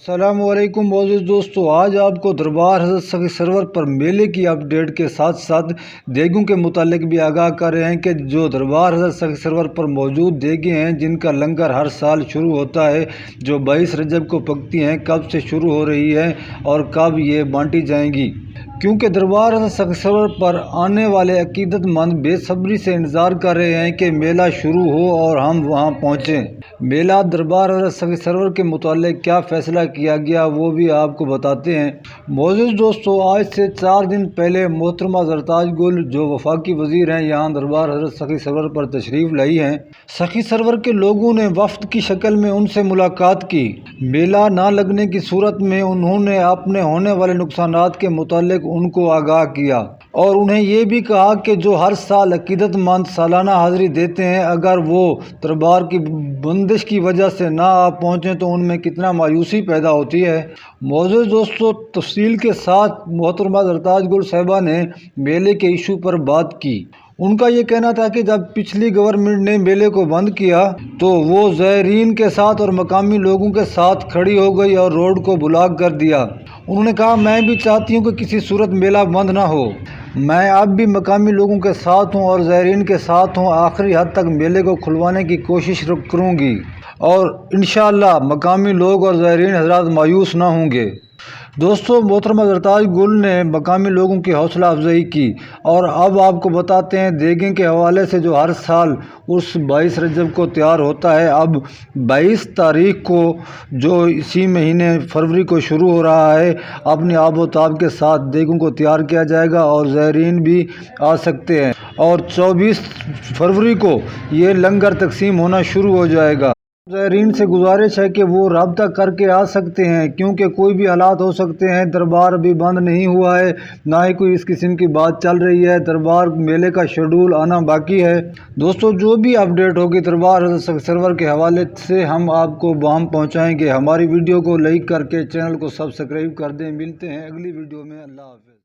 السلام علیکم معزز دوستو، آج آپ کو دربار حضرت سخی سرور پر میلے کی اپڈیٹ کے ساتھ ساتھ دیگوں کے متعلق بھی آگاہ کر رہے ہیں کہ جو دربار حضرت سخی سرور پر موجود دیگیں ہیں جن کا لنگر ہر سال شروع ہوتا ہے، جو 22 رجب کو پکتی ہیں، کب سے شروع ہو رہی ہے اور کب یہ بانٹی جائیں گی، کیونکہ دربار حضرت سخی سرور پر آنے والے عقیدت مند بے صبری سے انتظار کر رہے ہیں کہ میلہ شروع ہو اور ہم وہاں پہنچیں۔ میلہ دربار حضرت سخی سرور کے متعلق کیا فیصلہ کیا گیا وہ بھی آپ کو بتاتے ہیں۔ معزز دوستو، آج سے 4 دن پہلے محترمہ زرتاج گل جو وفاقی وزیر ہیں یہاں دربار حضرت سخی سرور پر تشریف لائی ہیں۔ سخی سرور کے لوگوں نے وفد کی شکل میں ان سے ملاقات کی۔ میلہ نہ لگنے کی صورت میں انہوں نے اپنے ہونے والے نقصانات کے متعلق ان کو آگاہ کیا اور انہیں یہ بھی کہا کہ جو ہر سال عقیدت مند سالانہ حاضری دیتے ہیں، اگر وہ دربار کی بندش کی وجہ سے نہ آ پہنچیں تو ان میں کتنا مایوسی پیدا ہوتی ہے۔ معزز دوستو، تفصیل کے ساتھ محترمہ زرتاج گل صاحبہ نے میلے کے ایشو پر بات کی۔ ان کا یہ کہنا تھا کہ جب پچھلی گورنمنٹ نے میلے کو بند کیا تو وہ زائرین کے ساتھ اور مقامی لوگوں کے ساتھ کھڑی ہو گئی اور روڈ کو بلاک کر دیا۔ انہوں نے کہا، میں بھی چاہتی ہوں کہ کسی صورت میلہ بند نہ ہو۔ میں اب بھی مقامی لوگوں کے ساتھ ہوں اور زائرین کے ساتھ ہوں، آخری حد تک میلے کو کھلوانے کی کوشش کروں گی اور انشاءاللہ مقامی لوگ اور زائرین حضرات مایوس نہ ہوں گے۔ دوستو، محترمہ زرتاج گل نے مقامی لوگوں کی حوصلہ افزائی کی اور اب آپ کو بتاتے ہیں دیگیں کے حوالے سے جو ہر سال اس 22 رجب کو تیار ہوتا ہے، اب 22 تاریخ کو جو اسی مہینے فروری کو شروع ہو رہا ہے، اپنی آب و تاب کے ساتھ دیگوں کو تیار کیا جائے گا اور زائرین بھی آ سکتے ہیں اور 24 فروری کو یہ لنگر تقسیم ہونا شروع ہو جائے گا۔ زائرین سے گزارش ہے کہ وہ رابطہ کر کے آ سکتے ہیں کیونکہ کوئی بھی حالات ہو سکتے ہیں، دربار ابھی بند نہیں ہوا ہے، نہ ہی کوئی اس قسم کی بات چل رہی ہے، دربار میلے کا شیڈول آنا باقی ہے۔ دوستو، جو بھی اپڈیٹ ہوگی دربار حضرت سخی سرور کے حوالے سے ہم آپ کو وہاں پہنچائیں گے۔ ہماری ویڈیو کو لائک کر کے چینل کو سبسکرائب کر دیں۔ ملتے ہیں اگلی ویڈیو میں۔ اللہ حافظ۔